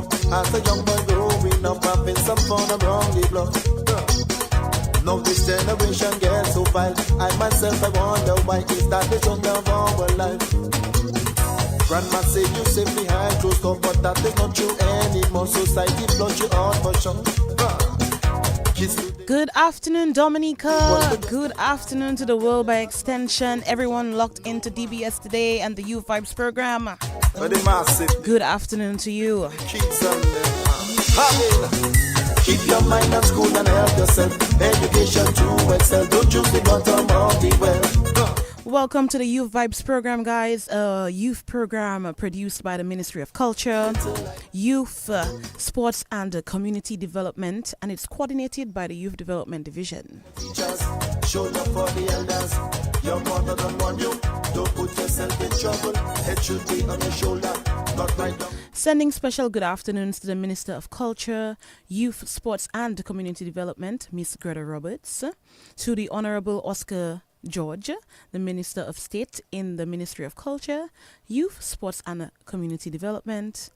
for. As a young boy growing up, having some fun around the block. Now this generation gets so vile. I myself, I wonder why is that the journey of our life. Grandma say you sit behind closed door, but that is not true anymore. Society flush you out for sure. Good afternoon, Dominica. Good afternoon to the world by extension. Everyone locked into DBS today and the Youth Vibes program. Good afternoon to you. Keep your mind at school and help yourself. Education to excel. Don't choose the bottom of the well. Welcome to the Youth Vibes program, guys. A youth program produced by the Ministry of Culture, Youth, Sports and Community Development, and it's coordinated by the Youth Development Division. Teachers, show love for the elders. Your mother don't want you. Don't put yourself in trouble. Head should be on your shoulder, not right down. Sending special good afternoons to the Minister of Culture, Youth, Sports and Community Development, Miss Greta Roberts, to the Honorable Oscar George, the Minister of State in the Ministry of Culture, Youth, Sports and Community Development,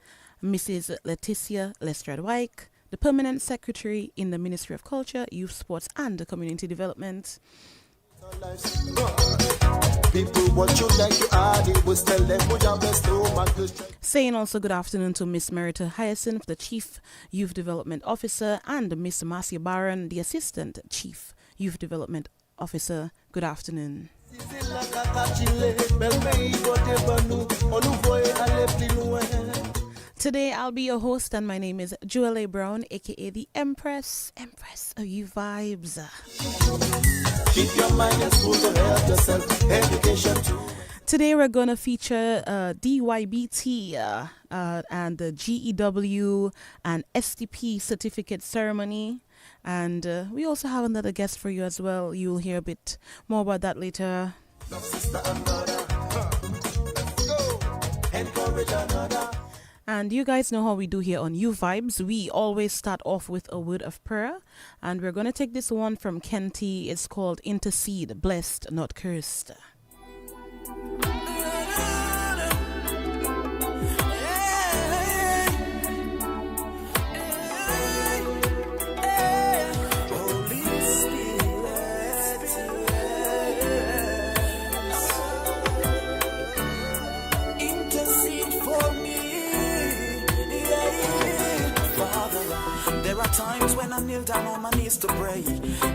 Mrs. Leticia Lestrade-Wyke, the Permanent Secretary in the Ministry of Culture, Youth, Sports and Community Development. Saying also good afternoon to Miss Merita Hyacinth, the Chief Youth Development Officer, and Miss Marcia Barron, the Assistant Chief Youth Development Officer. Good afternoon. Today I'll be your host and my name is Joelle Brown, aka the Empress of Youth Vibes. Keep your mind at school to help yourself. Education too. Today we're going to feature DYBT and the GEW and STP certificate ceremony. And we also have another guest for you as well. You'll hear a bit more about that later. And you guys know how we do here on Youth Vibes. We always start off with a word of prayer. And we're going to take this one from Kenty. It's called Intercede, Blessed, Not Cursed. Times when I kneel down on my knees to pray,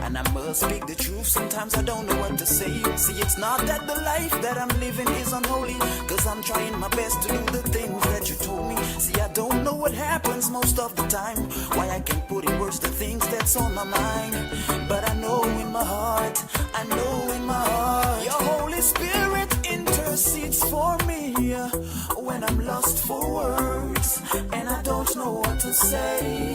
and I must speak the truth. Sometimes I don't know what to say. See, it's not that the life that I'm living is unholy, cause I'm trying my best to do the things that you told me. See, I don't know what happens most of the time, why I can't put in words the things that's on my mind. But I know in my heart, your Holy Spirit intercedes for me when I'm lost for words and I don't know what to say.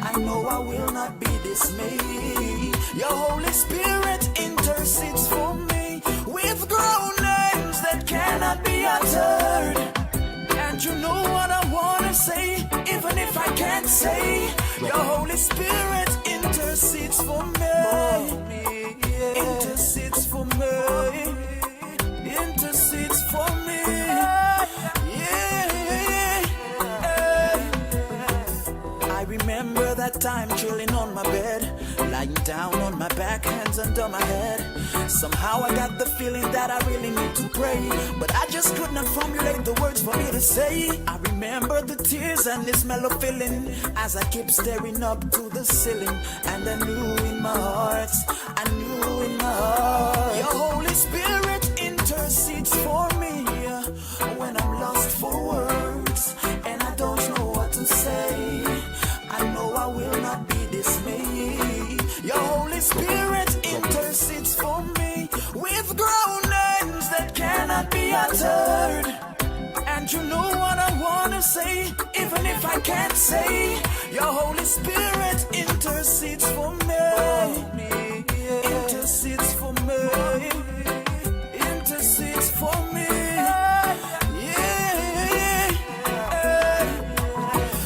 I know I will not be dismayed. Your Holy Spirit intercedes for me with groanings that cannot be uttered. And you know what I want to say, even if I can't say. Your Holy Spirit intercedes for me. Intercedes for me. Intercedes for me. I remember that time chilling on my bed, lying down on my back, hands under my head. Somehow I got the feeling that I really need to pray, but I just could not formulate the words for me to say. I remember the tears and the smell of feeling as I kept staring up to the ceiling. And I knew in my heart, your Holy Spirit intercedes for me when I'm lost for words and I don't know what to say. I know I will not be dismayed. Your Holy Spirit intercedes for me with groanings that cannot be uttered. And you know what I want to say, even if I can't say. Your Holy Spirit intercedes for me. Intercedes for me. Intercedes for me.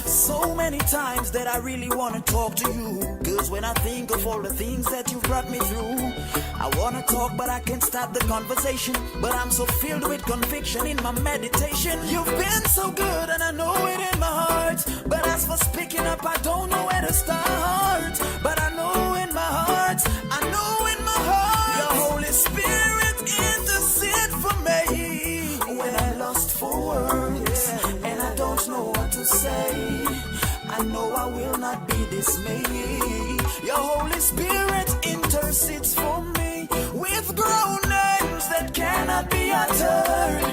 So many times that I really wanna talk to you. Cause when I think of all the things that you've brought me through, I wanna talk but I can't start the conversation. But I'm so filled with conviction in my meditation. You've been so good and I know it in my heart. But as for speaking up, I don't know where to start. But I know in my heart, I know in my heart, your Holy Spirit intercede for me. When I'm lost for words and I don't know what to say, I know I will not be dismayed. Your Holy Spirit intercedes for me with groanings that cannot be uttered.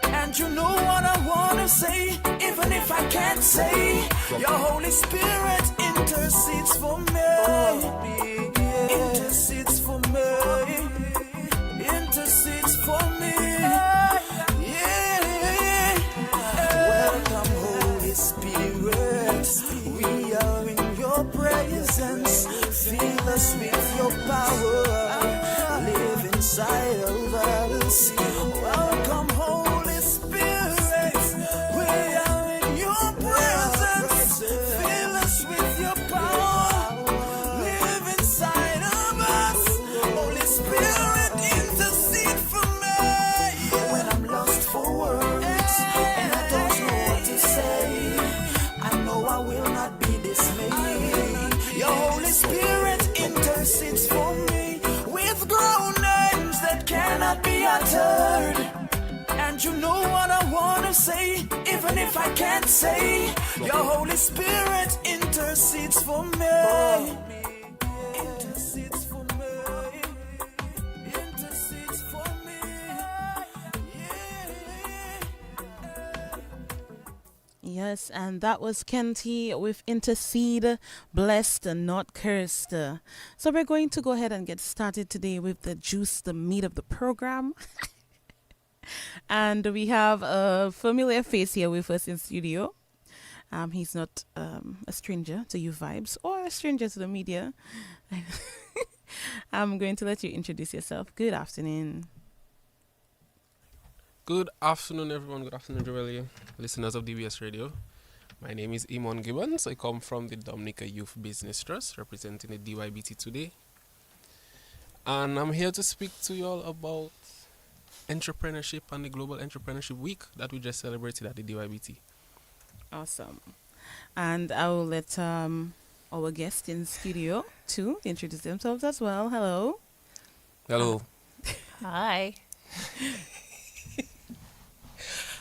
And you know what I wanna say, even if I can't say. Your Holy Spirit intercedes for me. Intercedes for me. Intercedes for me. Yeah. Welcome, Holy Spirit. We are in your presence. Fill us with your power. Live inside of us. Welcome, Holy Spirit. We are in your presence. Fill us with your power. Live inside of us. Holy Spirit, intercede for me. When I'm lost for words and I don't know what to say, I know I will not be dismayed. Your Holy Spirit intercedes for me with groanings that cannot be uttered. And you know what I wanna say, even if I can't say. Your Holy Spirit intercedes for me. Intercedes for me. Intercedes for me. Yes, and that was Kenty with Intercede, Blessed and Not Cursed. So we're going to go ahead and get started today with the juice, the meat of the program. And we have a familiar face here with us in studio. He's not a stranger to you vibes or a stranger to the media. I'm going to let you introduce yourself. Good afternoon. Good afternoon, everyone. Good afternoon, Joelle, listeners of DBS Radio. My name is Imon Gibbons. I come from the Dominica Youth Business Trust, representing the DYBT today. And I'm here to speak to you all about entrepreneurship and the Global Entrepreneurship Week that we just celebrated at the DYBT. Awesome. And I will let our guest in studio to introduce themselves as well. Hello. Hello. Hi.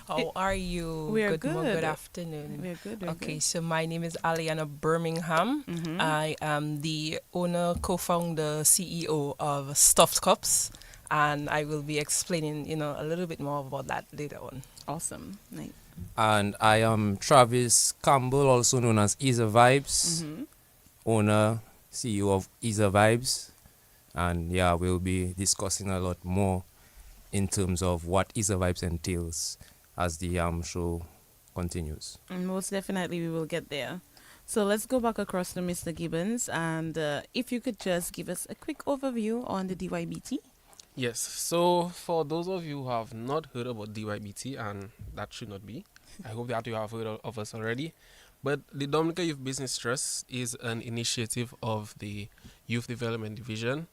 How are you? We are Good morning, good. good afternoon. We're good. We're Okay, good. so my name is Aliana Birmingham. Mhm. I am the owner, co-founder, CEO of Stuffed Cups, and I will be explaining, a little bit more about that later on. Awesome. Nice. And I am Travis Campbell, also known as Easer Vibes, Mhm. owner, CEO of Easer Vibes. And yeah, we'll be discussing a lot more in terms of what Easer Vibes entails as the show continues. And most definitely we will get there. So let's go back across to Mr. Gibbons, and if you could just give us a quick overview on the DYBT. Yes, so for those of you who have not heard about DYBT, and that should not be, I hope that you have heard of us already, but the Dominica Youth Business Trust is an initiative of the Youth Development Division,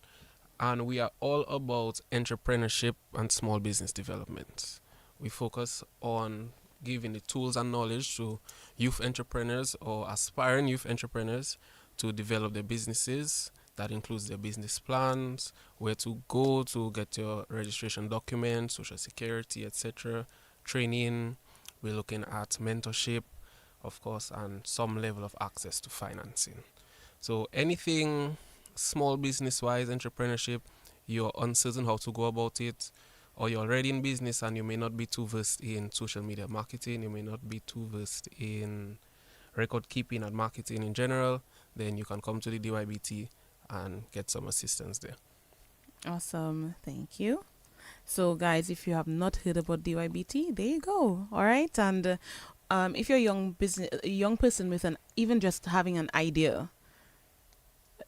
and we are all about entrepreneurship and small business development. We focus on giving the tools and knowledge to youth entrepreneurs or aspiring youth entrepreneurs to develop their businesses. That includes their business plans, where to go to get your registration documents, social security, etc., training. We're looking at mentorship, of course, and some level of access to financing. So anything small business-wise, entrepreneurship, you're uncertain how to go about it, or you're already in business and you may not be too versed in social media marketing, you may not be too versed in record keeping and marketing in general, then you can come to the DYBT and get some assistance there. Awesome. Thank you. So guys, if you have not heard about DYBT, there you go. All right. And if you're a young person with even just having an idea,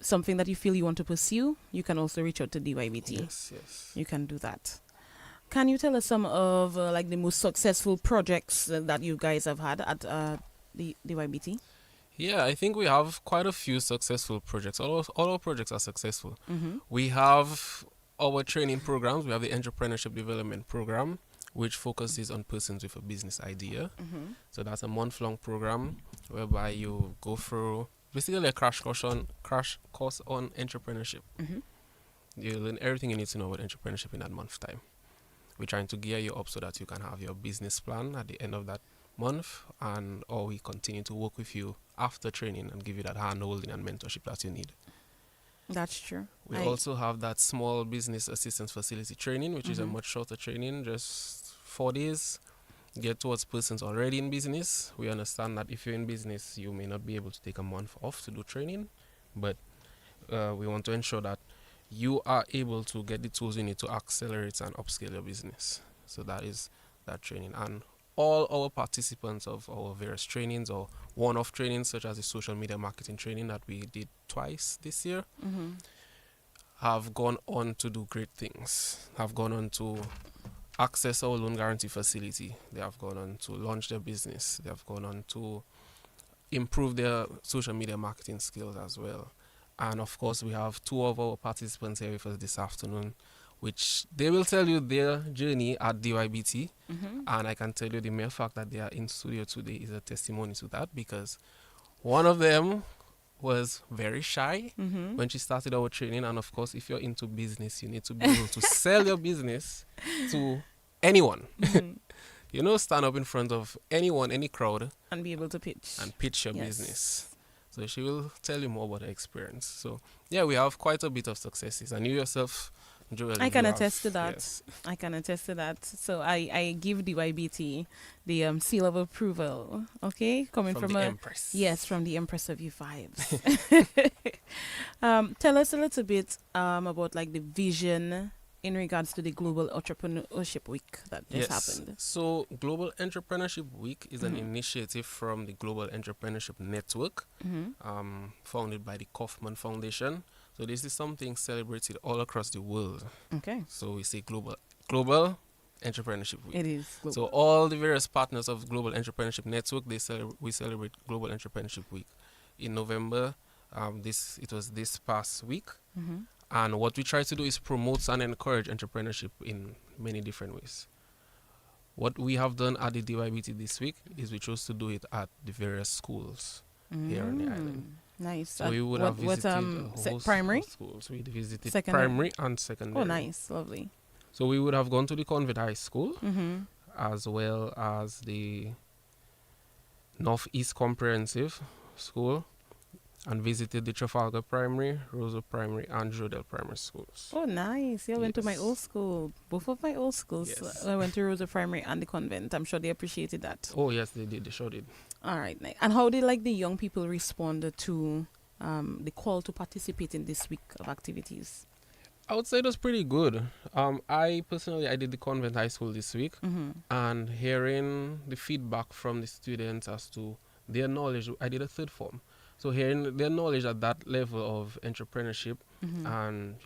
something that you feel you want to pursue, you can also reach out to DYBT. Yes. You can do that. Can you tell us some of the most successful projects that you guys have had at the DYBT? Yeah, I think we have quite a few successful projects. All our projects are successful. Mm-hmm. We have our training programs. We have the Entrepreneurship Development Program, which focuses on persons with a business idea. Mm-hmm. So that's a month-long program whereby you go through basically a crash course on entrepreneurship. Mm-hmm. You learn everything you need to know about entrepreneurship in that month's time. We're trying to gear you up so that you can have your business plan at the end of that month, and or we continue to work with you after training and give you that hand holding and mentorship that you need. That's true. We also have that small business assistance facility training, which is a much shorter training, just 4 days, geared towards persons already in business. We understand that if you're in business, you may not be able to take a month off to do training, but we want to ensure that you are able to get the tools you need to accelerate and upscale your business. So that is that training. And all our participants of our various trainings or one-off trainings, such as the social media marketing training that we did twice this year, have gone on to do great things, have gone on to access our loan guarantee facility. They have gone on to launch their business. They have gone on to improve their social media marketing skills as well. And of course, we have 2 of our participants here with us this afternoon, which they will tell you their journey at DYBT. And I can tell you the mere fact that they are in studio today is a testimony to that, because one of them was very shy when she started our training. And of course, if you're into business, you need to be able to sell your business to anyone. You know, stand up in front of anyone, any crowd, and be able to pitch your business. So she will tell you more about her experience. So yeah, we have quite a bit of successes, and you yourself, Joel, I can you attest to that. Yes. I can attest to that. So I give DYBT the seal of approval. Okay, coming from the a Empress. Yes, from the Empress of You Vibes. Tell us a little bit about like the vision in regards to the Global Entrepreneurship Week that just happened. So Global Entrepreneurship Week is an initiative from the Global Entrepreneurship Network, founded by the Kaufman Foundation. So this is something celebrated all across the world. Okay. So we say Global Entrepreneurship Week. It is global. So all the various partners of Global Entrepreneurship Network, we celebrate Global Entrepreneurship Week in November. It was this past week. And what we try to do is promote and encourage entrepreneurship in many different ways. What we have done at the DYBT this week is we chose to do it at the various schools here on the island. Nice. So we would have visited primary schools. We visited secondary? primary and secondary. Oh, nice, lovely. So we would have gone to the Convent High School, as well as the Northeast Comprehensive School, and visited the Trafalgar Primary, Roseau Primary, and Jodel Primary Schools. Oh, nice. Yeah, I went to my old school. Both of my old schools. Yes. I went to Roseau Primary and the convent. I'm sure they appreciated that. Oh, yes, they did. They sure did. All right. Nice. And how did like the young people respond to the call to participate in this week of activities? I would say it was pretty good. I did the Convent High School this week, and hearing the feedback from the students as to their knowledge, I did a third form. So hearing their knowledge at that level of entrepreneurship and,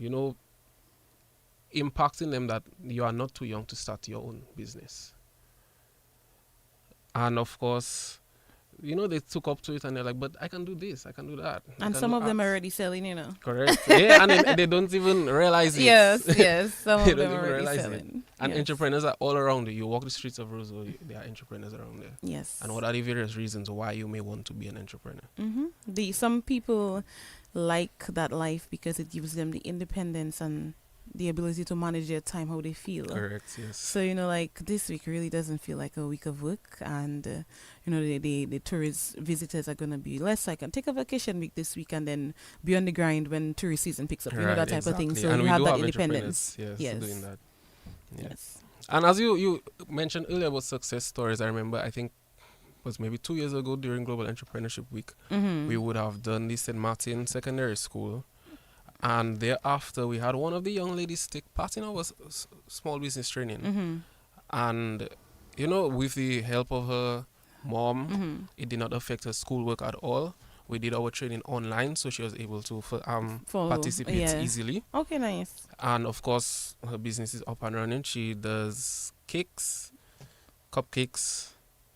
impacting them that you are not too young to start your own business. And of course, they took up to it and they're like, but I can do this, I can do that. And some of them are already selling, Correct. Yeah, and they don't even realize it. Yes. Some of They them don't are even already realize selling. And Yes. entrepreneurs are all around you. You walk the streets of Roseau, there are entrepreneurs around there. Yes. And what are the various reasons why you may want to be an entrepreneur? Some people like that life because it gives them the independence and the ability to manage their time how they feel. Correct, yes. So, like this week really doesn't feel like a week of work, and, the tourist visitors are going to be less. I can take a vacation week this week and then be on the grind when tourist season picks up, that type of thing. So and you we have do that have independence. Yes, doing that. Yes. And as you mentioned earlier about success stories, I remember, I think it was maybe 2 years ago during Global Entrepreneurship Week, we would have done the St. Martin Secondary School. And thereafter, we had one of the young ladies take part in our small business training. And, with the help of her mom, it did not affect her schoolwork at all. We did our training online, so she was able to participate easily. Okay, nice. And, of course, her business is up and running. She does cakes, cupcakes,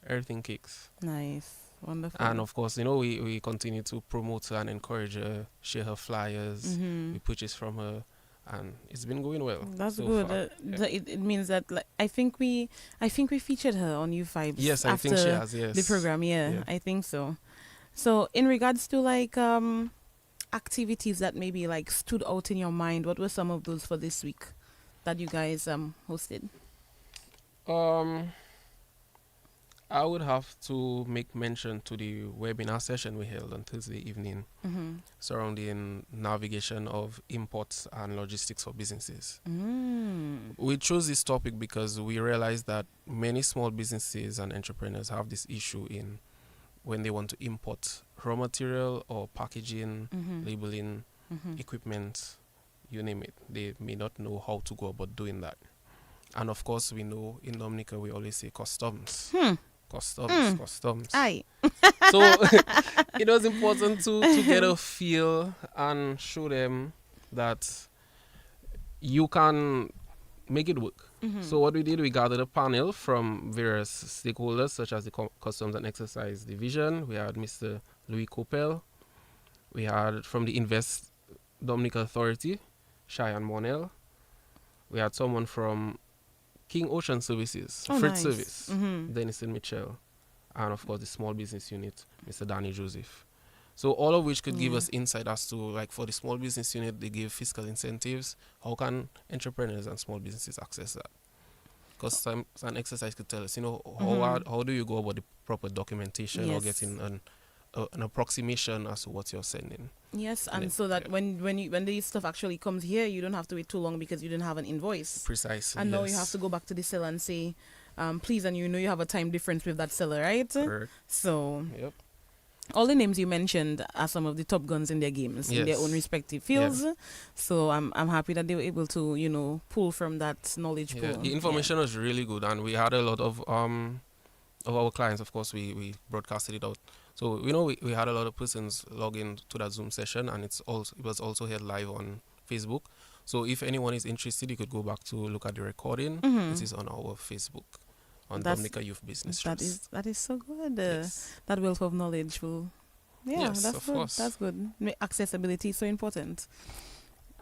everything cakes. Nice. Wonderful. And of course, we continue to promote her and encourage her, share her flyers. We purchase from her, and it's been going well. That's so good. far. It means that, like, I think we featured her on U Vibes. Yes, I after think she has. Yes, the program. Yeah, Yeah. I think so. So in regards to like activities that maybe like stood out in your mind, what were some of those for this week that you guys hosted? I would have to make mention to the webinar session we held on Thursday evening surrounding navigation of imports and logistics for businesses. We chose this topic because we realized that many small businesses and entrepreneurs have this issue in when they want to import raw material or packaging, labeling, equipment, you name it. They may not know how to go about doing that. And of course, we know in Dominica we always say customs. Customs. Aye. So it was important to get a feel and show them that you can make it work. So what we did, we gathered a panel from various stakeholders, such as the Customs and Excise Division. We had Mr. Louis Coppel. We had from the Invest Dominica Authority, Cheyenne Monel. We had someone from King Ocean Services, Freight nice. Service, Denison Mitchell, and of course the small business unit, Mr. Danny Joseph. So all of which could give us insight as to, like, for the small business unit, they give fiscal incentives. How can entrepreneurs and small businesses access that? Because an exercise could tell us, how do you go about the proper documentation or getting an approximation as to what you're sending? Yes, and so that when this stuff actually comes here, you don't have to wait too long because you didn't have an invoice. Precisely. And now you have to go back to the seller and say, please, and you have a time difference with that seller, right? Correct. So Yep. all the names you mentioned are some of the top guns in their games, in their own respective fields. Yeah. So I'm happy that they were able to, pull from that knowledge Yeah, pool. the information was really good, and we had a lot of our clients. Of course, we broadcasted it out. So we had a lot of persons log in to that Zoom session, and it was also held live on Facebook. So if anyone is interested, you could go back to look at the recording. It is on our Facebook on Dominica Youth Business Trust. That is so good. Yes. That wealth of knowledge will. Yeah, Yes, that's of good. course. That's good. Accessibility is so important.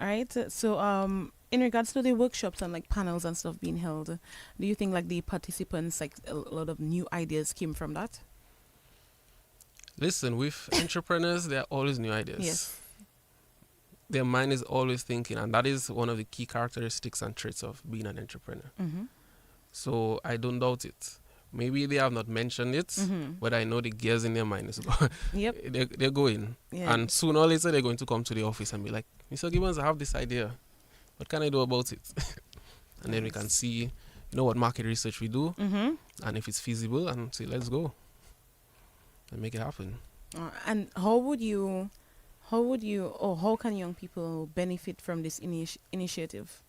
All right. So in regards to the workshops and like panels and stuff being held, do you think like the participants, like a lot of new ideas came from that? Listen, with entrepreneurs, there are always new ideas. Yes. Their mind is always thinking, and that is one of the key characteristics and traits of being an entrepreneur. So I don't doubt it. Maybe they have not mentioned it, but I know the gears in their mind is going. Yep. They're going. Yeah. And sooner or later, they're going to come to the office and be like, Mr. Gibbons, I have this idea. What can I do about it? And then we can see, what market research we do, and if it's feasible, and say, let's go and make it happen. And how can young people benefit from this initiative?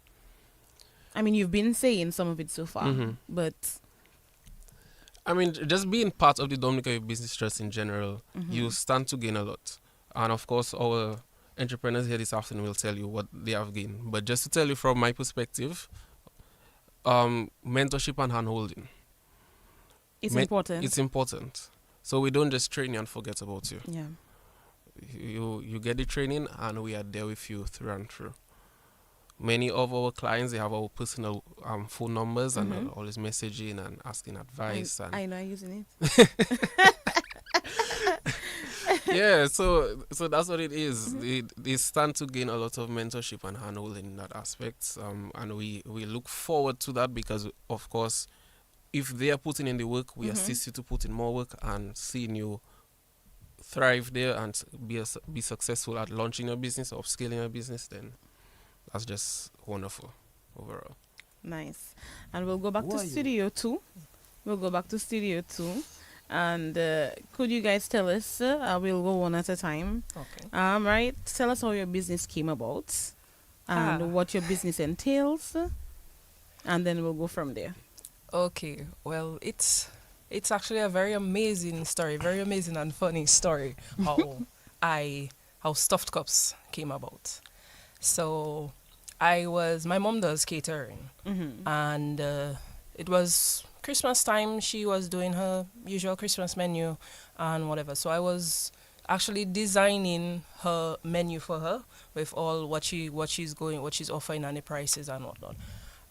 I mean, you've been saying some of it so far, but I mean, just being part of the Dominica Youth Business Trust in general, you stand to gain a lot. And of course, our entrepreneurs here this afternoon will tell you what they have gained. But just to tell you from my perspective, mentorship and handholding. it's important. It's important. So we don't just train you and forget about you. Yeah. You get the training, and we are there with you through and through. Many of our clients, they have our personal phone numbers and are always messaging and asking advice. I know I'm using it. Yeah, so that's what it is. They stand to gain a lot of mentorship and handholding in that aspect. And we look forward to that because, of course, if they are putting in the work, we assist you to put in more work, and seeing you thrive there and be successful at launching your business or scaling your business, then that's just wonderful overall. Nice. And we'll go back to Studio 2. And could you guys tell us, we'll go one at a time. Okay. Right, tell us how your business came about and what your business entails, and then we'll go from there. Okay. Well, it's actually a very amazing story, very amazing and funny story how Stuffed Cups came about. So my mom does catering, and it was Christmas time, she was doing her usual Christmas menu and whatever. So I was actually designing her menu for her with all what she's offering and the prices and whatnot.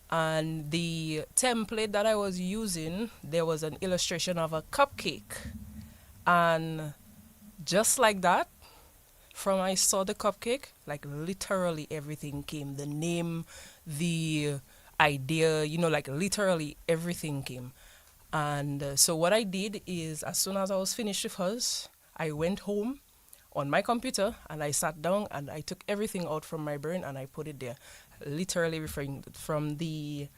And the template that I was using, there was an illustration of a cupcake, and just like that, from I saw the cupcake, like literally everything came. The name, the idea, like literally everything came. And so what I did is, as soon as I was finished with hers, I went home on my computer and I sat down and I took everything out from my brain and I put it there. Literally referring from the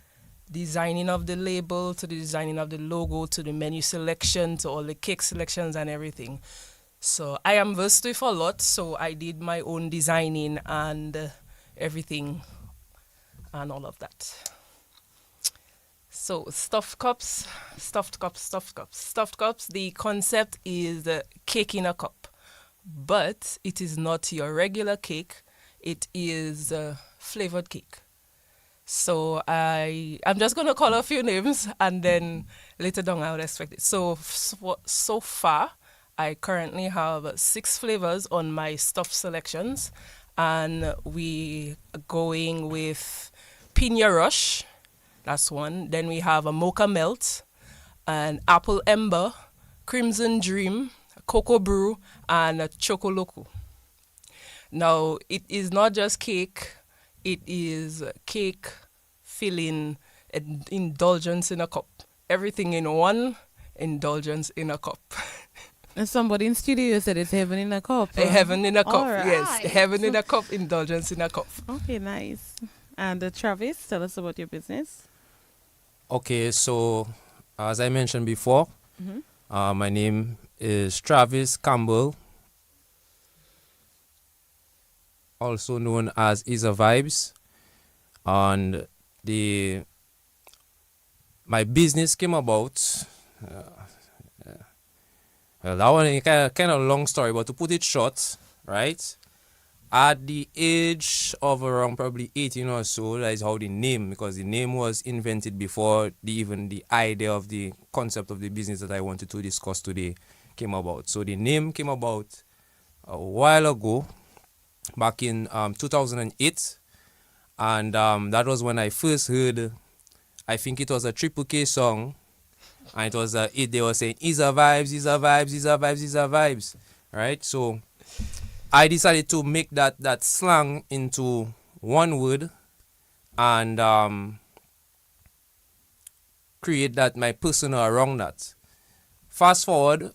designing of the label to the designing of the logo to the menu selection to all the cake selections and everything. So I am versed with a lot, so I did my own designing and everything and all of that. So stuffed cups. The concept is cake in a cup, but it is not your regular cake. It is flavored cake. So I'm just going to call a few names and then later down I would expect it. So far, I currently have 6 flavors on my stuffed selections, and we are going with Pina Rush, that's one. Then we have a Mocha Melt, an Apple Ember, Crimson Dream, Cocoa Brew, and a Choco Loco. Now, it is not just cake, it is cake filling, indulgence in a cup. Everything in one, indulgence in a cup. And somebody in studio said it's heaven in a cup. A heaven in a cup, All right. yes. Heaven in a cup, indulgence in a cup. Okay, nice. And Travis, tell us about your business. Okay, so as I mentioned before, my name is Travis Campbell, also known as Isa Vibes, and my business came about. Well, that one is kind of a long story, but to put it short, right? At the age of around probably 18 or so, that is how the name, because the name was invented before even the idea of the concept of the business that I wanted to discuss today came about. So the name came about a while ago, back in 2008, and that was when I first heard, I think it was a Triple K song, and it was they were saying Isa Vibes, Isa Vibes, Isa Vibes, Isa Vibes, right? So I decided to make that slang into one word and create that my persona around that. Fast forward,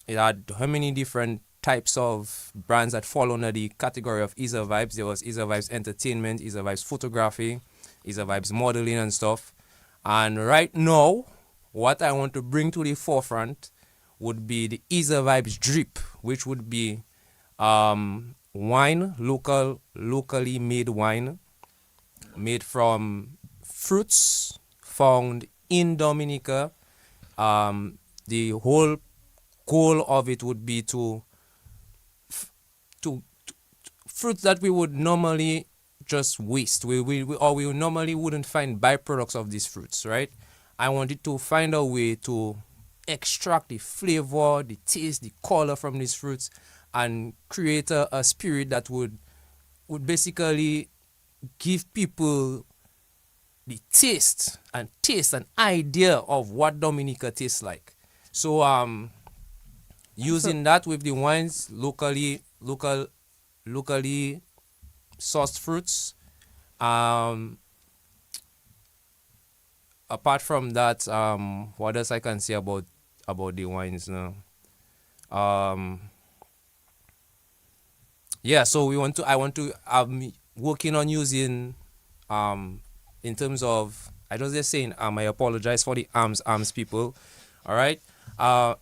it had how many different types of brands that fall under the category of Isa Vibes. There was Isa Vibes Entertainment, Isa Vibes Photography, Isa Vibes Modeling and stuff. And right now, what I want to bring to the forefront would be the Isa Vibes Drip, which would be wine, locally made wine, made from fruits found in Dominica. The whole goal of it would be to fruits that we would normally just waste. We normally wouldn't find byproducts of these fruits, right? I wanted to find a way to extract the flavor, the taste, the color from these fruits and create a spirit that would basically give people the taste and idea of what Dominica tastes like. So using that with the wines, locally sourced fruits. Apart from that, what else I can say about the wines now? Yeah, so I'm working on using in terms of, I was just saying I apologize for the arms people. All right. I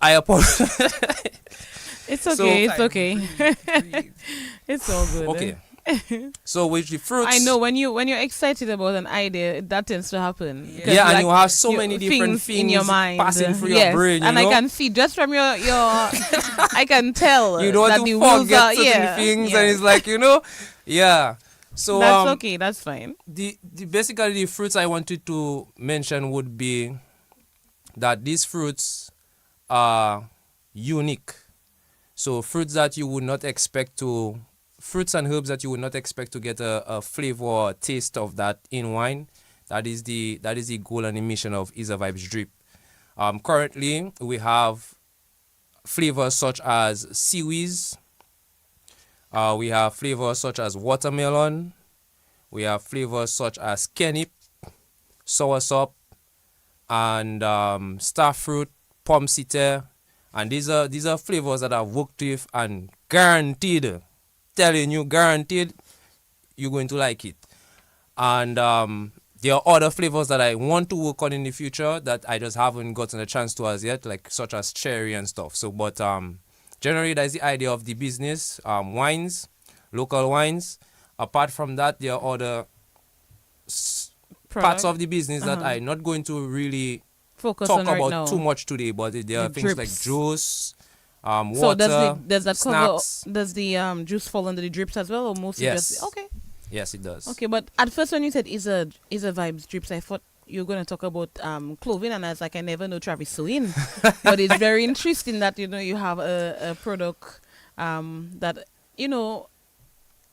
apologize. It's okay. It's okay. It's all good. Okay. So with the fruits, I know when you're excited about an idea, that tends to happen. Yeah, and you have so many different things in your mind passing through your brain. And I can see just from your I can tell you don't that want the to wheels forget are certain things, and it's like yeah. So That's okay. That's fine. the basically the fruits I wanted to mention would be that these fruits are unique. So fruits and herbs that you would not expect to get a flavor or taste of that in wine. That is the goal and the mission of Is a Vibes Drip. Currently we have flavors such as seaweed. We have flavors such as watermelon. We have flavors such as kennip, soursop, and starfruit, pomsiter, and these are flavors that I've worked with and guaranteed, telling you, guaranteed, you're going to like it. And there are other flavors that I want to work on in the future that I just haven't gotten a chance to as yet, like such as cherry and stuff. So, but generally, that's the idea of the business. Wines, local wines. Apart from that, there are other parts of the business that I'm not going to really Focus talk on right about now. too much today, but there are The things like drips. juice, So water, does that snacks. cover? Does the juice fall under the drips as well, or mostly Yes. just okay? Yes, it does. Okay, but at first when you said is a vibes drips, I thought you were gonna talk about clothing, and I was like, I never know Travis sewing, but it's very interesting that you have a product that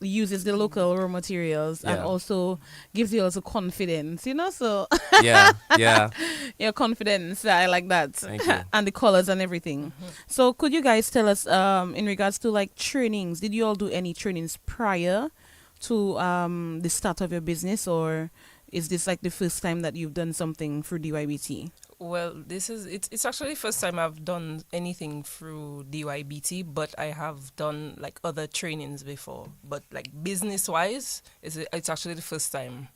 uses the local raw materials and Yeah. also gives you also confidence. So Yeah, yeah. your confidence, I like that. Thank you. And the colors and everything. So could you guys tell us in regards to like trainings, did you all do any trainings prior to the start of your business, or is this like the first time that you've done something through DYBT? Well, it's actually the first time I've done anything through DYBT, but I have done like other trainings before. But like business wise, it's actually the first time.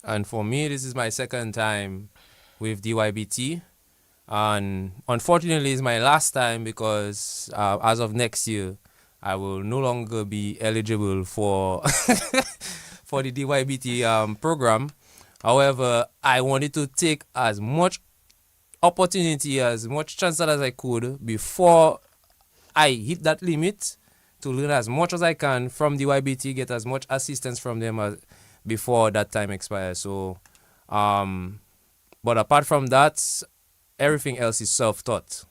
And for me, this is my second time with DYBT. And unfortunately, it's my last time because as of next year, I will no longer be eligible for for the DYBT program. However, I wanted to take as much opportunity, as much chance as I could before I hit that limit to learn as much as I can from DYBT, get as much assistance from them before that time expires. So, but apart from that, everything else is self-taught.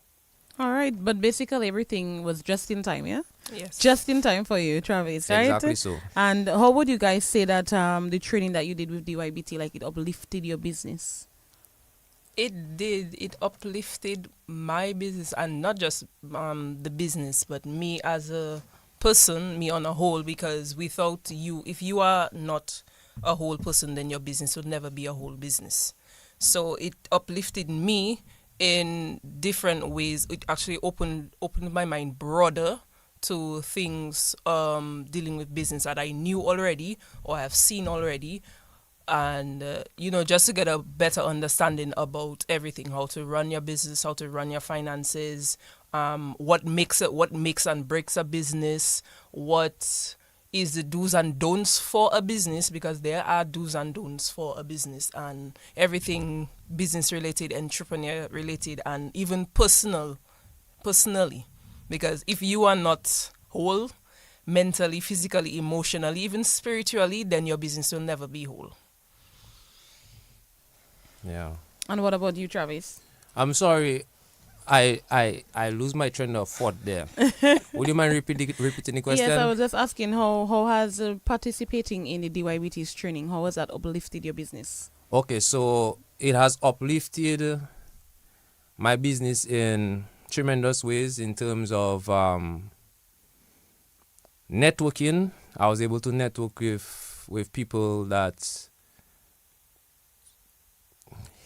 All right, but basically everything was just in time, yeah? Yes. Just in time for you, Travis, right? Exactly so. And how would you guys say that the training that you did with DYBT, like it uplifted your business? It did. It uplifted my business, and not just the business, but me as a person, me on a whole. Because without you, if you are not a whole person, then your business would never be a whole business. So it uplifted me in different ways. It actually opened my mind broader to things dealing with business that I knew already or have seen already. And just to get a better understanding about everything, how to run your business, how to run your finances, what makes and breaks a business, what is the do's and don'ts for a business, because there are do's and don'ts for a business, and everything business related, entrepreneur related, and even personally, because if you are not whole mentally, physically, emotionally, even spiritually, then your business will never be whole. Yeah. And what about you, Travis? I'm sorry, I lose my train of thought there. Would you mind repeating the question? Yes, I was just asking how has participating in the DYBT's training, how has that uplifted your business? Okay, so it has uplifted my business in tremendous ways in terms of networking. I was able to network with people that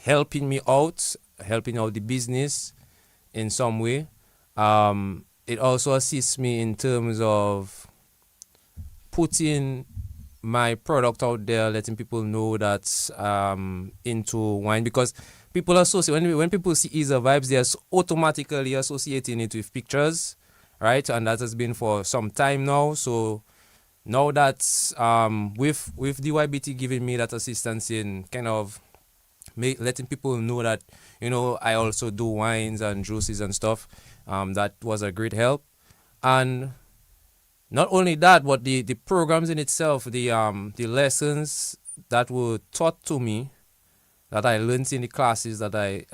helping out the business in some way. It also assists me in terms of putting my product out there, letting people know that into wine, because people associate when people see Is a Vibes, they're automatically associating it with pictures, right? And that has been for some time now. So now that with DYBT giving me that assistance in kind of letting people know that I also do wines and juices and stuff, that was a great help. And Not only that, but the programs in itself, the lessons that were taught to me, that I learned in the classes that I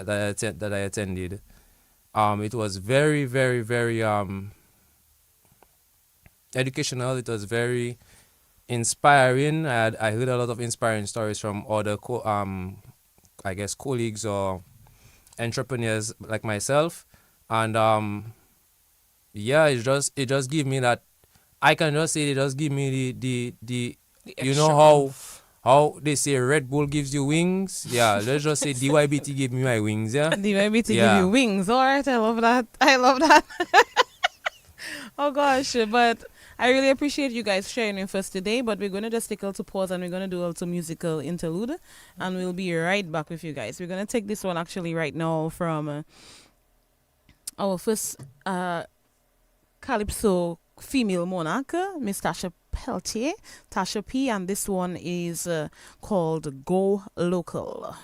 attended, it was very, very, very educational. It was very inspiring. I heard a lot of inspiring stories from other I guess colleagues or entrepreneurs like myself, and yeah, it just give me that. I can just say it just give me the The you know extra how they say Red Bull gives you wings. Yeah, let's just say DYBT gave me my wings. Yeah, The baby to give you yeah. wings. All right, I love that. I love that. Oh gosh, but I really appreciate you guys sharing with us today. But we're gonna just take a little pause and we're gonna do a little musical interlude, and we'll be right back with you guys. We're gonna take this one actually right now from our first calypso female monarch, Miss Tasha Peltier, Tasha P, and this one is called Go Local.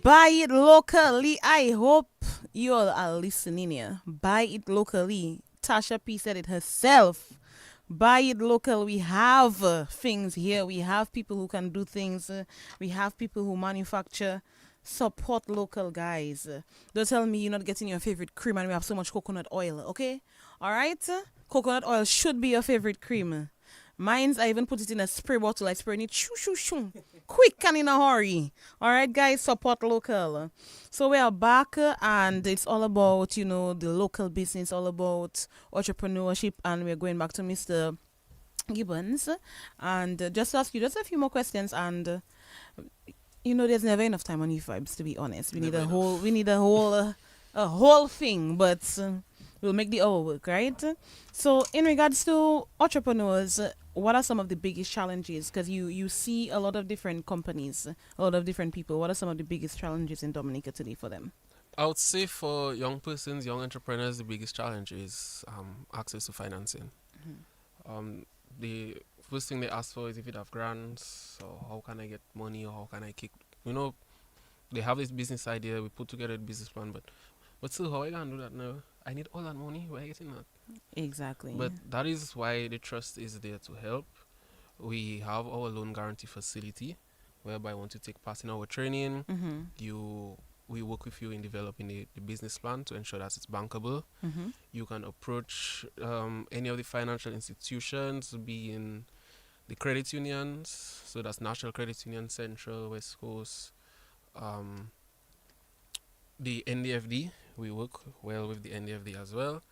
Buy it locally. I hope you all are listening here. Buy it locally. Tasha P said it herself. Buy it local. We have things here. We have people who can do things. We have people who manufacture. Support local, guys. Don't tell me you're not getting your favorite cream and we have so much coconut oil, okay? All right? Coconut oil should be your favorite cream. Mine's, I even put it in a spray bottle. I spray it shoo, shoo, shoo. Quick and in a hurry. All right, guys, support local. So we are back and it's all about, the local business, all about entrepreneurship. And we're going back to Mr. Gibbons. And just ask you just a few more questions and... there's never enough time on you vibes, to be honest. We need a whole thing, but we'll make the hour work, right? So, in regards to entrepreneurs, what are some of the biggest challenges? Because you see a lot of different companies, a lot of different people. What are some of the biggest challenges in Dominica today for them? I would say for young persons, young entrepreneurs, the biggest challenge is access to financing. The first thing they ask for is if you have grants, or how can I get money, or how can I kick. They have this business idea, we put together a business plan, but still, how I can do that now? I need all that money, where I getting that? Exactly. But that is why the trust is there to help. We have our loan guarantee facility, whereby once you take part in our training, we work with you in developing the business plan to ensure that it's bankable. You can approach any of the financial institutions, be in the credit unions, so that's National Credit Union, Central, West Coast, the NDFD. We work well with the NDFD as well.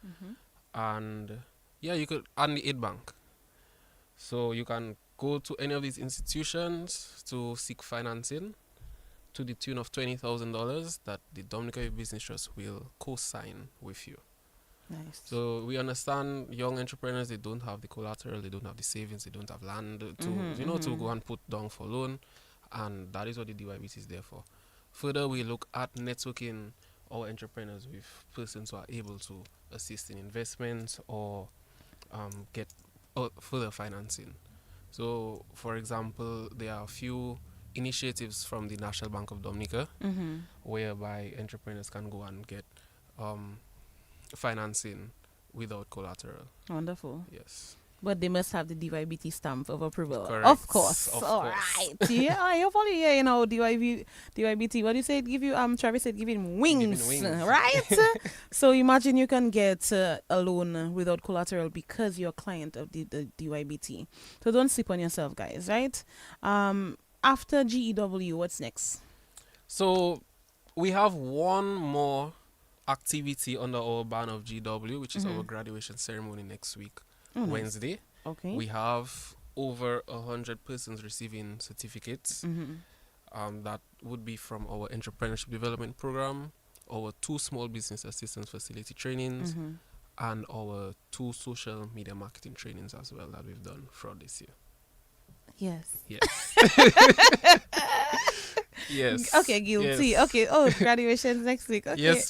And you could, and the aid bank. So you can go to any of these institutions to seek financing to the tune of $20,000 that the Dominica Youth Business Trust will co-sign with you. Nice. So we understand young entrepreneurs, they don't have the collateral, they don't have the savings, they don't have land to go and put down for loan, and that is what the DYBT is there for. Further, we look at networking our entrepreneurs with persons who are able to assist in investments or get further financing. So, for example, there are a few initiatives from the National Bank of Dominica whereby entrepreneurs can go and get financing without collateral. Wonderful. Yes. But they must have the DYBT stamp of approval. Correct. Of course. Of All course. right. Yeah, hopefully, DYBT. What do you say? Give you Travis said, give him wings. Right? So imagine you can get a loan without collateral because you're a client of the DYBT. So don't sleep on yourself, guys. Right? After GEW, what's next? So we have one more activity under our banner of GW, which is our graduation ceremony next week, Wednesday. Okay. We have over 100 persons receiving certificates. That would be from our entrepreneurship development program, our 2 small business assistance facility trainings, and our 2 social media marketing trainings as well that we've done throughout this year. Yes. Yes. Okay, guilty. Yes. Okay. Oh, graduation next week. Okay. Yes,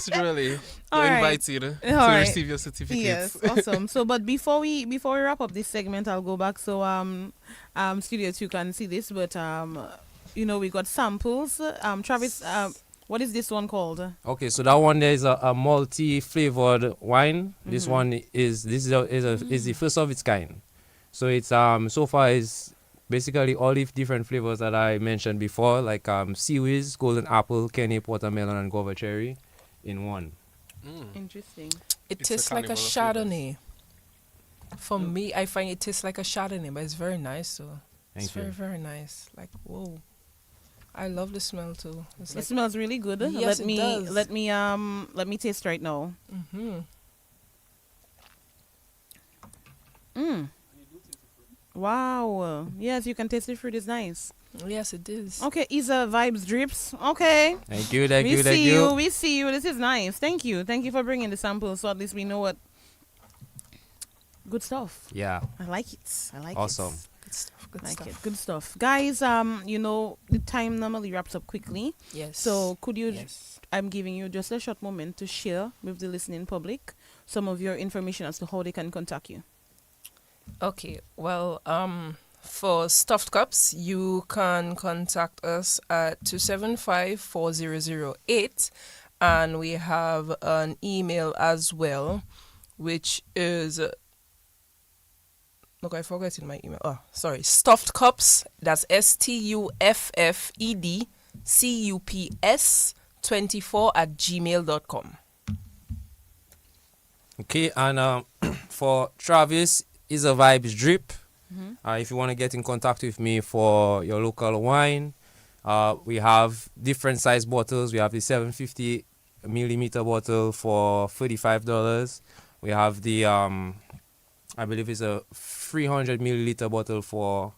really. You're right. invited to right. receive your certificates. Yes, awesome. So, but before we wrap up this segment, I'll go back so Studio 2 can see this. But we got samples. Travis, what is this one called? Okay, so that one there is a multi-flavored wine. This one is the first of its kind. So it's so far is basically all the different flavors that I mentioned before, like sea whiz, golden apple, Kenny, watermelon, and guava cherry in one. Interesting. It It's tastes a like a carnival of Chardonnay. For me, I find it tastes like a Chardonnay, but it's very nice. So it's Thank you. very, very nice. Like, whoa. I love the smell too. It's It like, smells really good. Yes, it does. Let me taste right now. Wow. Yes, you can taste the fruit. It's nice. yes, it is. Okay, Isa Vibes Drips. Okay. Thank you. We see you. This is nice. Thank you for bringing the samples so at least we know what. Good stuff. Yeah. I like it. Awesome. Good stuff. Good Like stuff. it. Good stuff. Guys, the time normally wraps up quickly. Yes. So could you Yes. I'm giving you just a short moment to share with the listening public some of your information as to how they can contact you. Okay. Well, For stuffed cups, you can contact us at 275-4008, and we have an email as well, which is look, I forgot in my email. Oh, sorry, stuffed cups. That's stuffedcups 24 Okay, and for Travis is a vibes drip. If you want to get in contact with me for your local wine, we have different size bottles. We have the 750 milliliter bottle for $35. We have the I believe it's a 300 milliliter bottle for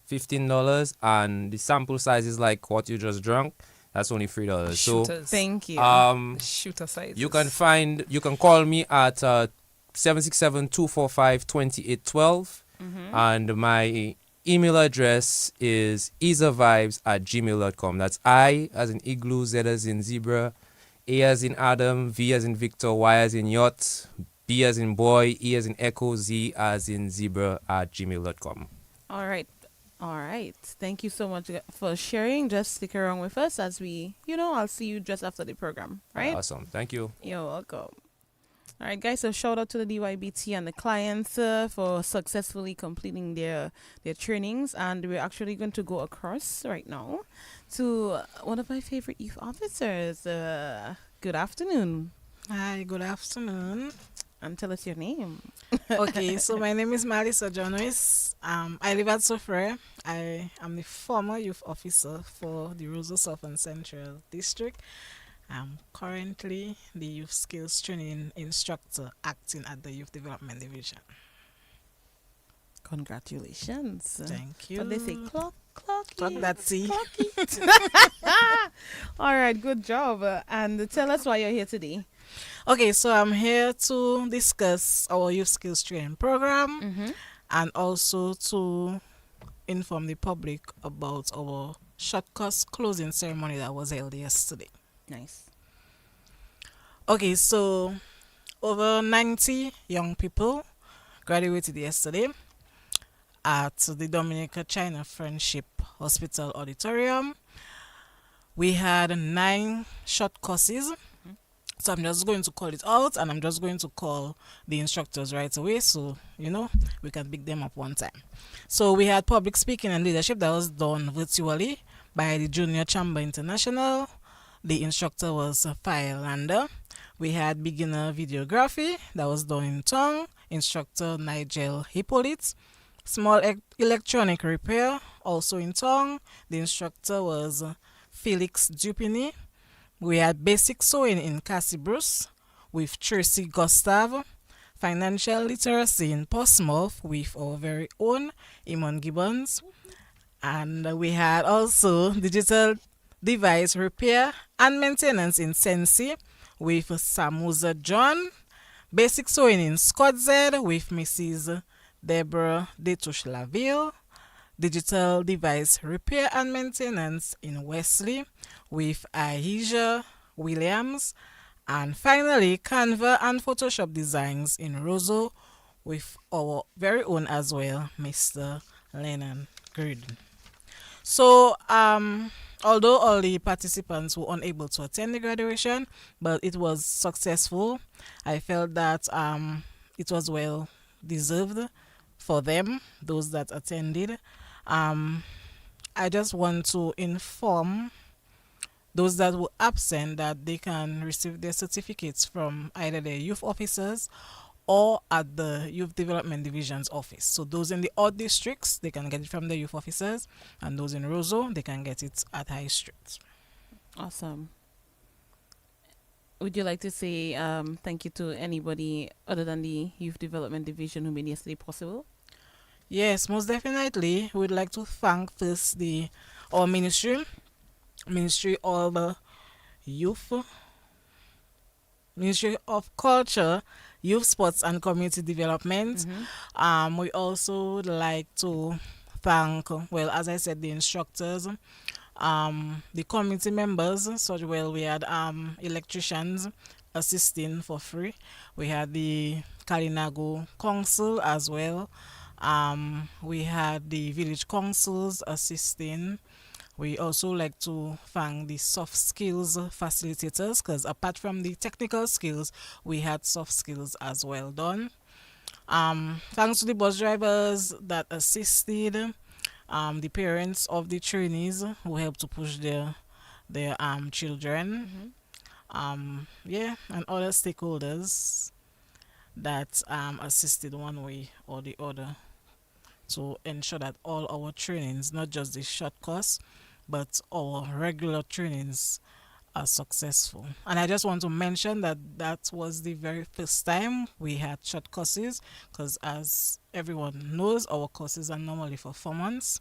$15, and the sample size is like what you just drank. That's only $3. So Shooters. Thank you. Shooter sizes. you can call me at 767-245-2812, and my email address is isavibes@gmail.com. That's I as in igloo, Z as in zebra, A as in Adam, V as in Victor, Y as in yacht, B as in boy, E as in echo, Z as in zebra @gmail.com. All right. All right. Thank you so much for sharing. Just stick around with us as I'll see you just after the program, right? Awesome. Thank you. You're welcome. All right, guys. So shout out to the DYBT and the clients for successfully completing their trainings, and we're actually going to go across right now to one of my favorite youth officers. Good afternoon, Hi, good afternoon. and tell us your name. Okay, so my name is Melissa Jonois. I live at Sofre. I am the former youth officer for the Roseau South and Central District. I'm currently the youth skills training instructor acting at the Youth Development Division. Congratulations. Thank you. But they say clock Clock it. that see. All right, good job. And tell us why you're here today. Okay, so I'm here to discuss our youth skills training program and also to inform the public about our short course closing ceremony that was held yesterday. Nice. Okay, so over 90 young people graduated yesterday at the Dominica China Friendship Hospital Auditorium. We had 9 short courses. So I'm just going to call it out, and I'm just going to call the instructors right away so, we can pick them up one time. So we had public speaking and leadership that was done virtually by the Junior Chamber International. The instructor was Fire Lander. We had beginner videography that was done in tongue. Instructor Nigel Hippolyte. Small electronic repair, also in tongue. The instructor was Felix Dupini. We had basic sewing in Cassie Bruce with Tracy Gustav. Financial literacy in Portsmouth with our very own Iman Gibbons. And we had also digital device repair and maintenance in Sensi with Samuza John. Basic sewing in Scott Z with Mrs. Deborah Detush Laville. Digital device repair and maintenance in Wesley with Aisha Williams. And finally, Canva and Photoshop designs in Roseau with our very own as well, Mr. Lennon Gruden. So, although all the participants were unable to attend the graduation, but it was successful, I felt that it was well deserved for them, those that attended. I just want to inform those that were absent that they can receive their certificates from either their youth officers or at the Youth Development Division's office. So those in the odd districts, they can get it from the youth officers, and those in Roseau, they can get it at High Street. Awesome. Would you like to say thank you to anybody other than the Youth Development Division who made yesterday possible? Yes, most definitely. We'd like to thank first our Ministry of Youth, Ministry of Culture, Youth Sports and Community Development. We also would like to thank, well, as I said, the instructors, the community members. So we had electricians assisting for free. We had the Kalinago Council as well. We had the village councils assisting. We also like to thank the soft skills facilitators because apart from the technical skills, we had soft skills as well done. Thanks to the bus drivers that assisted, the parents of the trainees who helped to push their children, yeah, and other stakeholders that assisted one way or the other to ensure that all our trainings, not just the short course, but our regular trainings are successful. And I just want to mention that that was the very first time we had short courses because as everyone knows, our courses are normally for 4 months.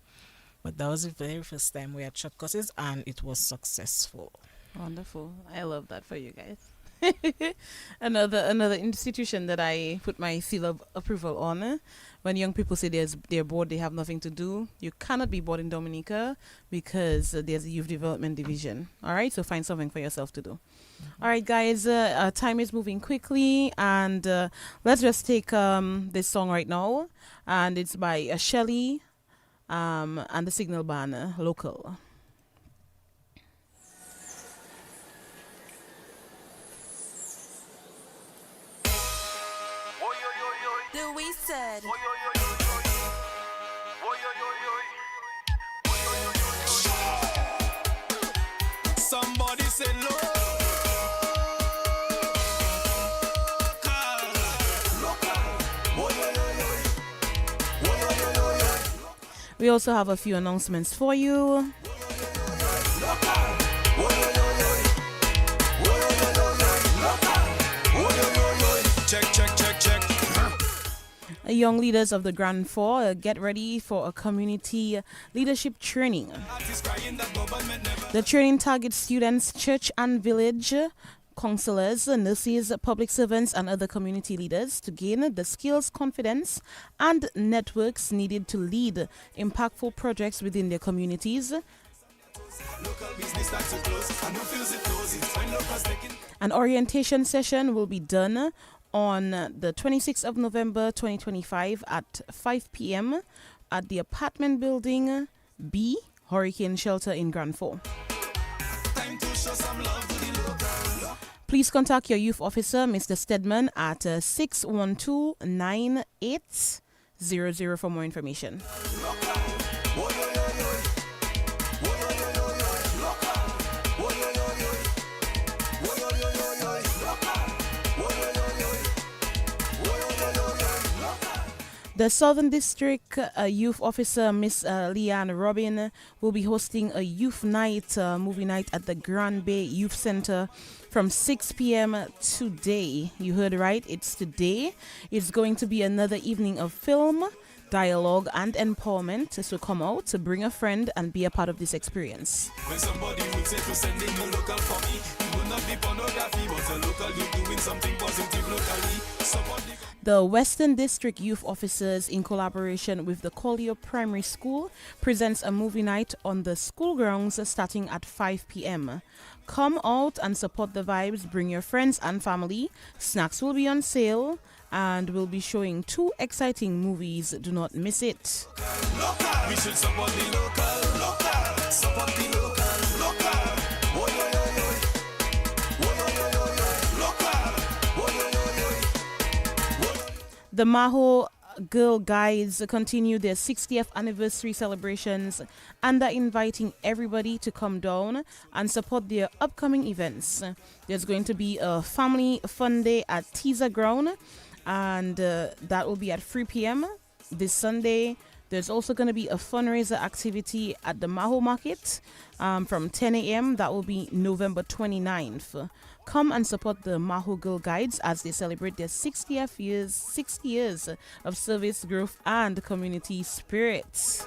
But that was the very first time we had short courses and it was successful. Wonderful. I love that for you guys. Another institution that I put my seal of approval on. When young people say they're bored, they have nothing to do. You cannot be bored in Dominica because there's a youth development division. All right, so find something for yourself to do. All right, guys. Time is moving quickly, and let's just take this song right now, and it's by Shelly, and the Signal Band, Local. Louis said. Somebody say We also have a few announcements for you. check. Young leaders of the Grand Four, get ready for a community leadership training. The training targets students, church and village counselors, nurses, public servants, and other community leaders to gain the skills, confidence, and networks needed to lead impactful projects within their communities. An orientation session will be done on the 26th of November 2025 at 5 p.m. at the apartment building B, Hurricane Shelter in Grand Forks. Please contact your youth officer, Mr. Stedman, at 612-9800 for more information. The Southern District Youth Officer, Miss Leanne Robin, will be hosting a youth night, movie night at the Grand Bay Youth Center from 6 p.m. today. You heard right, it's today. It's going to be another evening of film, dialogue, and empowerment. So come out, to bring a friend, and be a part of this experience. When somebody would say to send in a local for me, it will not be pornography, but a local you doing something positive locally. The Western District Youth Officers, in collaboration with the Collier Primary School, presents a movie night on the school grounds starting at 5 p.m. Come out and support the vibes. Bring your friends and family. Snacks will be on sale, and we'll be showing 2 exciting movies. Do not miss it. Local. We should support the local. Support the local. The Maho Girl Guides continue their 60th anniversary celebrations and are inviting everybody to come down and support their upcoming events. There's going to be a family fun day at Teaser Ground, and that will be at 3 p.m. this Sunday. There's also going to be a fundraiser activity at the Maho Market from 10 a.m. That will be November 29th. Come and support the Maho Girl Guides as they celebrate their 60 years of service, growth, and community spirit.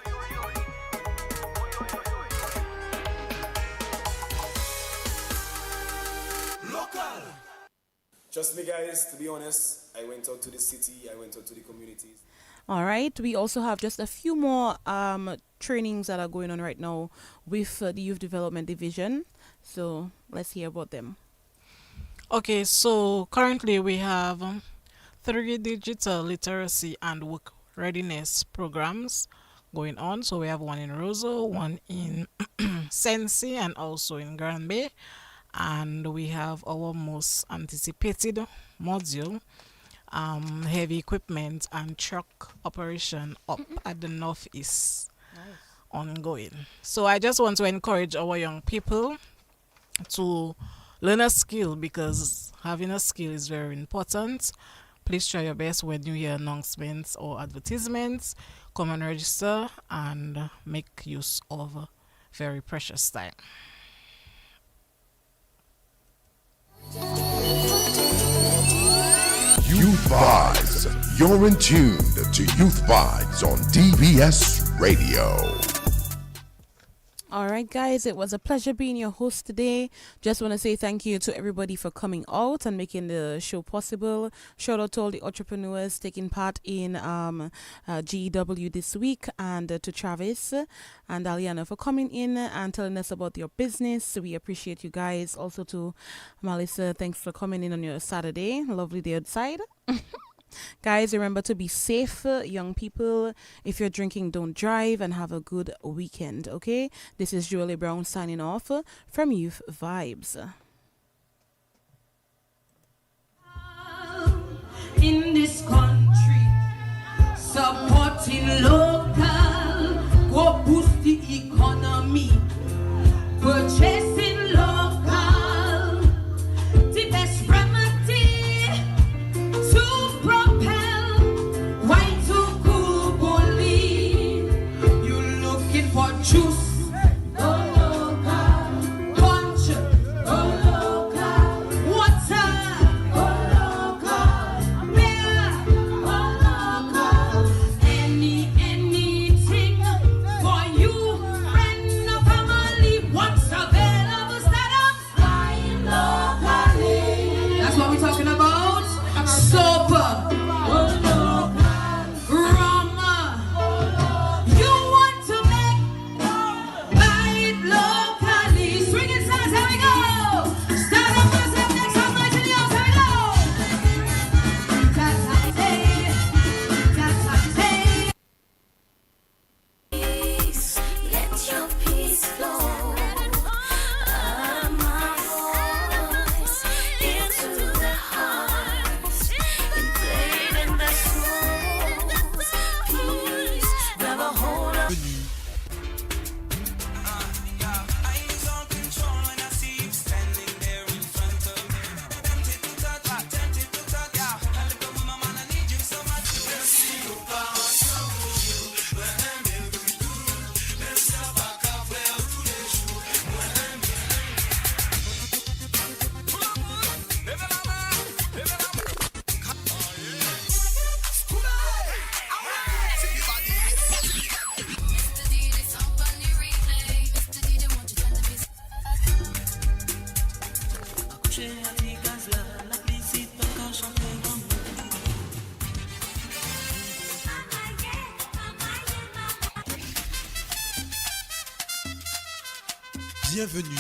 Local. Trust me, guys, to be honest, I went out to the city, I went out to the communities. All right, we also have just a few more trainings that are going on right now with the Youth Development Division. So let's hear about them. Okay, so currently we have 3 digital literacy and work readiness programs going on. So we have one in Roseau, one in Sensi, and also in Grand Bay. And we have our most anticipated module, heavy equipment and truck operation up at the Northeast ongoing. So I just want to encourage our young people to learn a skill, because having a skill is very important. Please try your best when you hear announcements or advertisements. Come and register and make use of very precious time. Youth Vibes. You're in tune to Youth Vibes on DBS Radio. All right, guys, it was a pleasure being your host today. Just want to say thank you to everybody for coming out and making the show possible. Shout out to all the entrepreneurs taking part in GW this week, and to Travis and Aliana for coming in and telling us about your business. We appreciate you guys. Also to Melissa, thanks for coming in on your Saturday. Lovely day outside. Guys, remember to be safe, young people. If you're drinking, don't drive, and have a good weekend, okay? This is Julie Brown signing off from Youth Vibes. In this country, supporting local, go boost the economy, purchasing local, the best remedy to propel white to cool bully. You looking for juice? Go local. Punch? Go local. Water? Go local. Beer? Go local. Anything for you, friend or family. What's available? Start up. Buying locally. That's what we're talking about. Soap, rum. You want to make, buy it locally. Swinging stars, here we go. Start up myself next time, my genius, here we go. Ta-ta-tay, ta-ta-tay. Let your peace flow out of my voice into the hearts, invading the souls. Peace, grab a hold of. Bienvenue.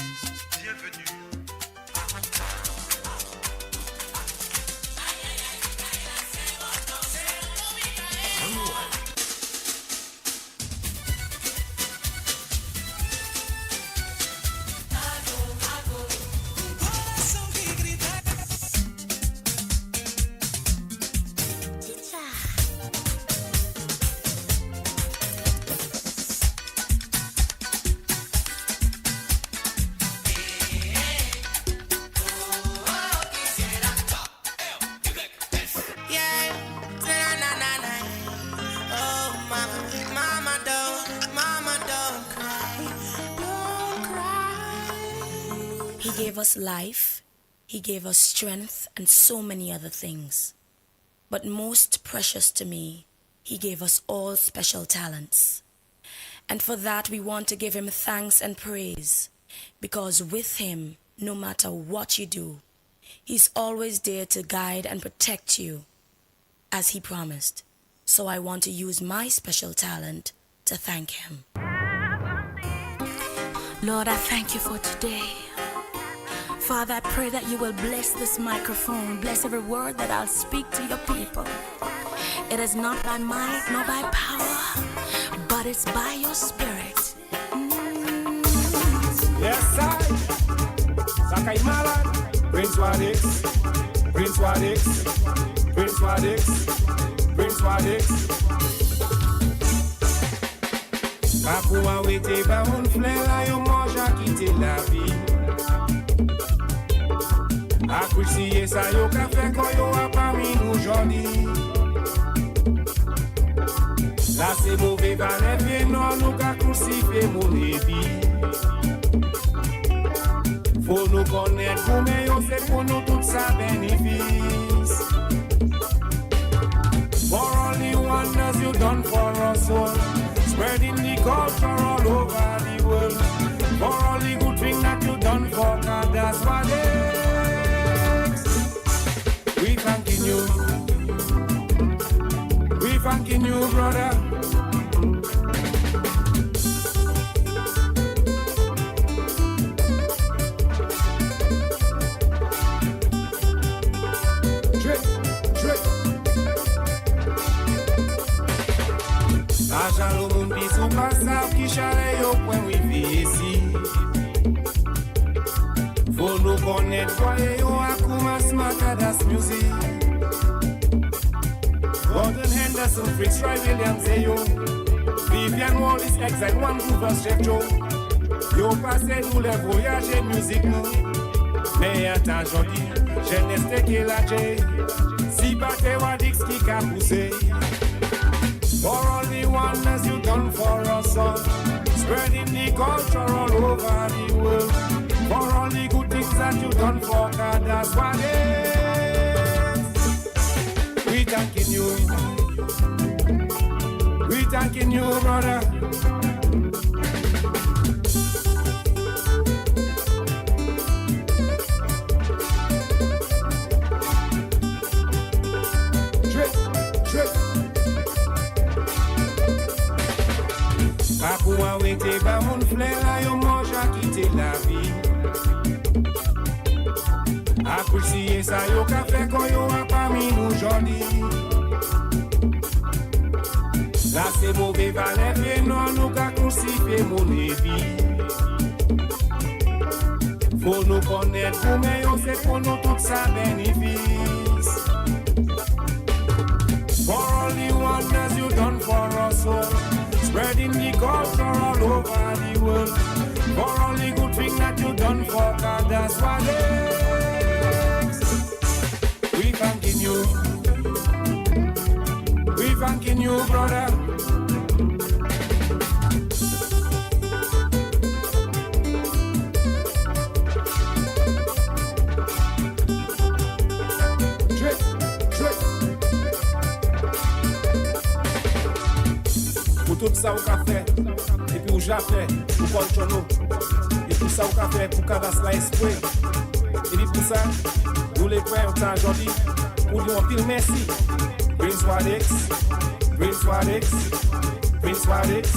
He gave us life, He gave us strength, and so many other things. But most precious to me, He gave us all special talents. And for that, we want to give Him thanks and praise, because with Him, no matter what you do, He's always there to guide and protect you, as He promised. So I want to use my special talent to thank Him. Lord, I thank You for today. Father, I pray that You will bless this microphone, bless every word that I'll speak to Your people. It is not by might nor by power, but it's by your spirit. Yes, I. Sakai Malan. Prince Wadix. Prince Wadix. Prince Wadix. Prince Wadix. Pas pour arrêter, bah on fleur là, yo mange à quitter la vie. Apprécier ça, yo café quand yo a parmi nous aujourd'hui. Là c'est mauvais, va les pieds, non, nous qu'a crucifié mon épi. Faut nous connaître, pour nous, c'est pour nous tout ça bénéfice. For only wonders you done for us all. Spreading the culture all over the world. For all the good things that you done for God, that's what it is. We thanking you. We thanking you, brother. Argent le monde qui sous passable qui charre au point où il vit ici. Faut nous connaître quoi et yo à commencement Kadas Music. Gordon Henderson, Fritz Roy Williams et yo. Vivian Wallace, Exile One Groovers, Chef Joe. Yo passé nous les voyages musique nous. Mais attends jodi, jeunesse qui la J. Si pas te Wadix qui a poussé. For all the wonders you done for us all, spreading the culture all over the world. For all the good things that you done for God, that's what it is. We thanking you. We thanking you, brother. Pas pour arrêter, bah mon fleur là, yo mange à quitter la vie. Apprécier ça, yo café quand yo a parmi nous aujourd'hui. Là c'est mauvais, va les pieds, non, nous qu'a crucifié mon épi. Faut nous connaître, pour mais yo c'est pour nous tout ça bénéfice. For all the wonders you done for us all. Spreading the culture all over the world. For all the good things that you done for God, that's what it is. We thanking you. We thanking you, brother. Pour tout ça au café, et puis au Japon, pour Colchono, et tout ça au café pour Kadas la esprit. Et puis pour ça, nous les frères ont aujourd'hui, pour dire un pile merci. Prince Wadix, Prince Wadix, Prince Wadix.